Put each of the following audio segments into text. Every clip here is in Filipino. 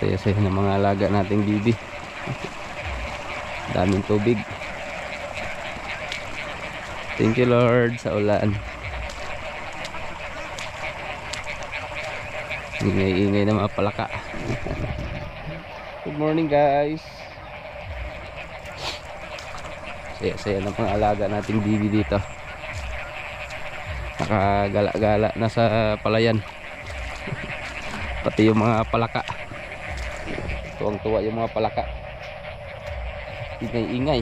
Saya-saya ng mga alaga nating bibi. Daming tubig. Thank you Lord sa ulan. Ingay-ingay na mga palaka. Good morning guys. Saya-saya ng mga alaga nating bibi dito. Nakagala-gala na sa palayan. Pati yung mga palaka. Tuwang-tuwa yung mga palaka. Ingay-ingay.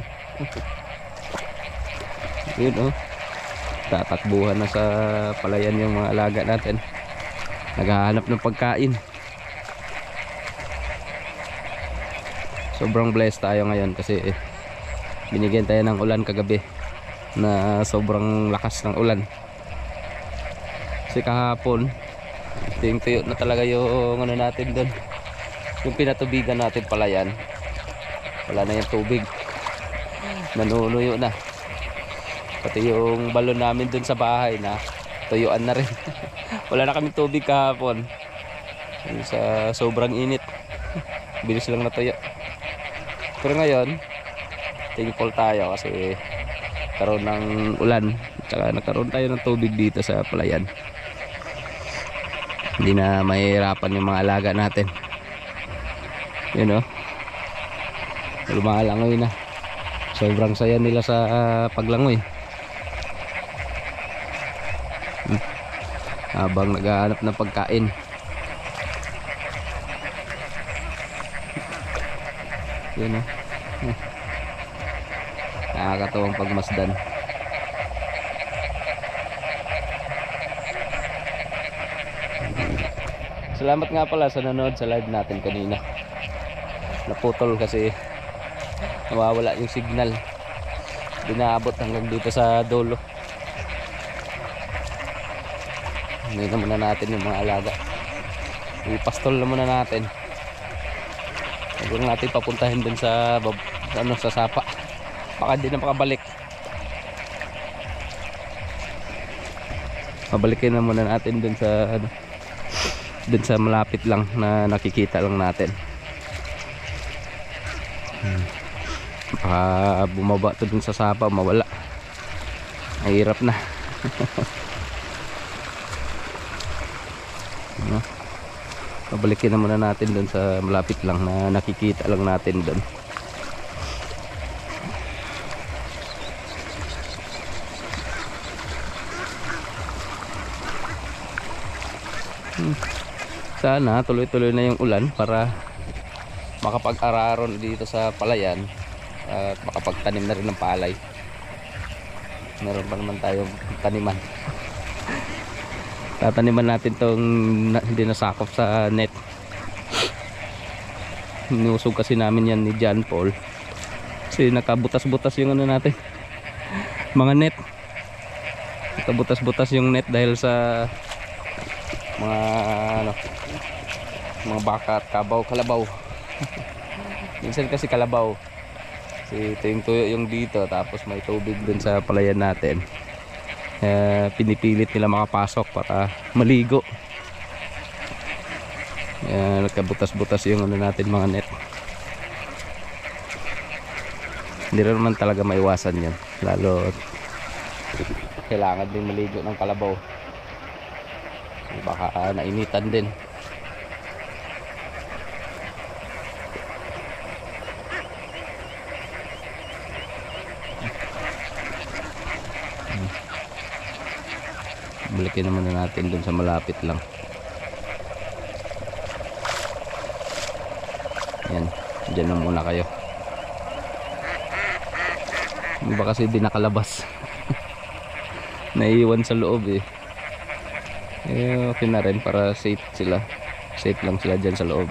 Yun oh. Tatakbuhan na sa palayan yung mga alaga natin. Naghahanap ng pagkain. Sobrang blessed tayo ngayon kasi binigyan tayo ng ulan kagabi na sobrang lakas ng ulan. Kasi kahapon tuyo na talaga yung ano natin doon, yung pinatubigan natin palayan. Wala na yung tubig, nanunuyo na. Pati yung balon namin doon sa bahay na tuyuan na rin. Wala na kaming tubig kahapon sa sobrang init. Bilis lang natuyo. Pero ngayon thankful tayo kasi karoon ng ulan, tsaka nagkaroon tayo ng tubig dito sa palayan. Hindi na mahirapan yung mga alaga natin. Yun o, lumalangoy na. Sobrang saya nila sa paglangoy. Habang naghahanap ng pagkain. Yun o, nakakatawang pagmasdan. Salamat nga pala sa nanood sa live natin kanina. Naputol kasi nawawala yung signal. Binaabot hanggang dito sa dulo. Hindi na muna natin yung mga alaga. Ipastol na muna natin. Huwag natin papuntahin dun sa sa sapa. Baka hindi na makabalik. Pabalikin na muna natin dun sa malapit lang na nakikita lang natin. Baka bumaba to dun sa sapa, mawala. Mahirap na. Pabalikin na muna natin dun sa malapit lang na nakikita lang natin dun. Sana tuloy-tuloy na yung ulan para makapag-araron dito sa palayan at makapagtanim na rin ng palay. Meron pa naman tayong taniman. Tataniman natin tong hindi nasakop sa net. Inusog kasi namin yan ni John Paul kasi nakabutas-butas yung ano natin, mga net. Nakabutas-butas yung net dahil sa mga baka at kalabaw. Minsan kasi kalabaw kasi tuyong-tuyo yung dito, tapos may tubig dun sa palayan natin. Pinipilit nila makapasok para maligo. Nagkabutas-butas yung ano natin, mga net. Hindi rin naman talaga maiwasan yan, lalo kailangan din maligo ng kalabaw, baka nainitan din. Balikin naman na natin dun sa malapit lang. Yan, dyan na muna kayo. Iba kasi di nakalabas. Naiiwan sa loob eh. Okay na rin para safe sila. Safe lang sila dyan sa loob.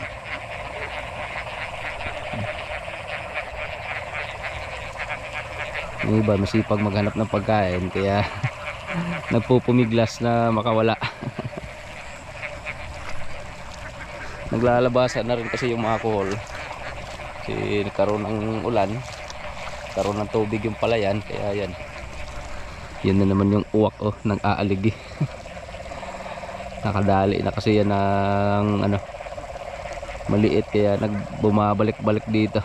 Yung iba masipag maghanap ng pagkain, kaya nagpupumiglas na makawala. Naglalabasan na rin kasi yung mga alcohol kasi nagkaroon ng ulan, nagkaroon ng tubig yung palayan, kaya yan. Yan na naman yung uwak nag-aaligi. Nakadali na kasi yan ng maliit kaya bumabalik-balik dito.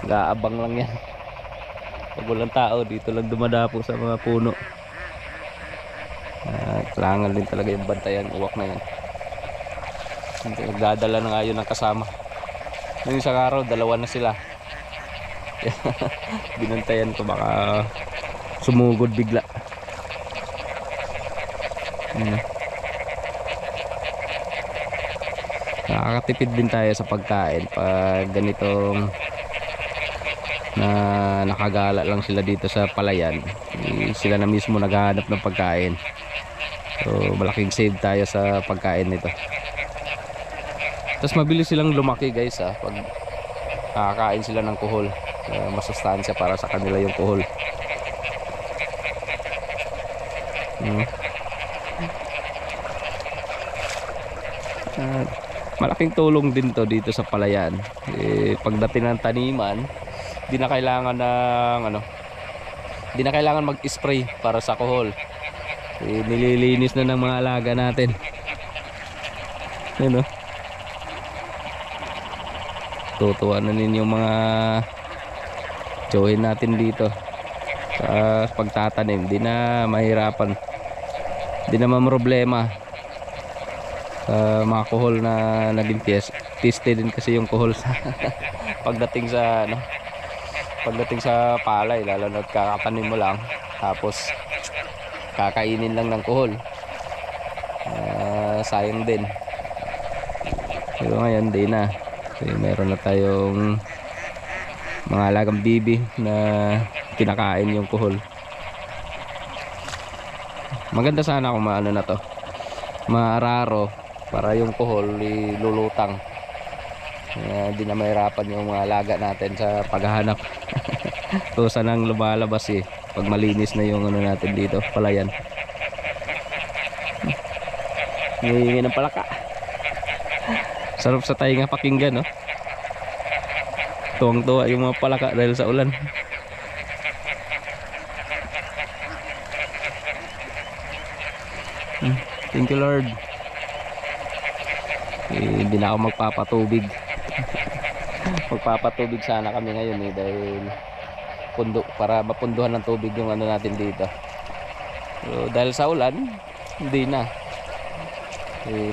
Gaabang lang yan. Pag walang tao dito lang dumadapo sa mga puno. Kailangan din talaga yung bantayan, uwak na yan. Nagdadala na nga yun ng kasama. Nung isang araw, dalawa na sila. Binantayan ko baka sumugod bigla. Nakakatipid din tayo sa pagkain pag ganitong na nakagala lang sila dito sa palayan. Sila na mismo naghahanap ng pagkain. So malaking save tayo sa pagkain nito. Tapos mabilis silang lumaki guys pag nakakain sila ng kuhol. Masustansya para sa kanila yung kuhol. Malaking tulong din to dito sa palayan. Pagdating ng taniman, di na kailangan ng di na kailangan mag-spray para sa kuhol. Nililinis na ng mga alaga natin. Yun tutuwa na ninyo mga tsuhin natin dito sa pagtatanim. Di na mahirapan, di na mamroblema mga kuhol na naging tiste din kasi yung kuhol sa pagdating sa palay, lalo na kakatanim mo lang tapos kakainin lang ng kuhol. Sayang din. Pero ngayon di na. Meron na tayong mga alagang bibi na kinakain yung kuhol. Maganda sana kung maano na to, maararo para yung kuhol lulutang. Di na mahirapan yung mga alaga natin sa paghahanap. Tusa nang lumalabas pag malinis na yung natin dito, palayan. Hihingi ng palaka. Sarap sa tainga pakinggan tuwang-tuwa yung mga palaka dahil sa ulan. Thank you Lord. Hindi na ako magpapatubig. Magpapatubig sana kami ngayon dahil pundo, para mapunduhan ng tubig yung natin dito. So, dahil sa ulan, hindi na.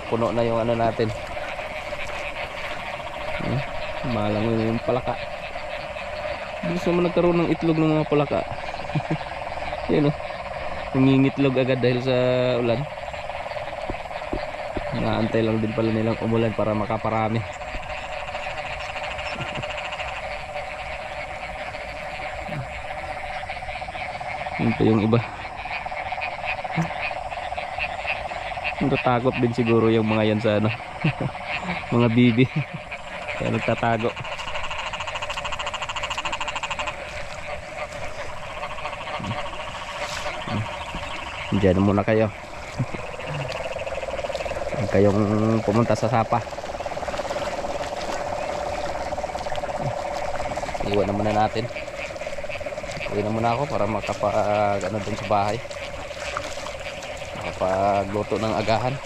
Puno na yung natin. Malang yung palaka. Bilis naman nagkaroon ng itlog ng mga palaka. Yan nangingitlog agad dahil sa ulan. Naantay lang din pala nilang umulan para makaparami. Yun pa yung iba. Natatakot din siguro yung mga yan sa mga bibi. Kaya nagtatago. Diyan muna kayo. Huwag kayong pumunta sa sapa. Iwan na muna natin. Uwi na muna ako para makapag dun sa bahay. Makapagluto ng agahan.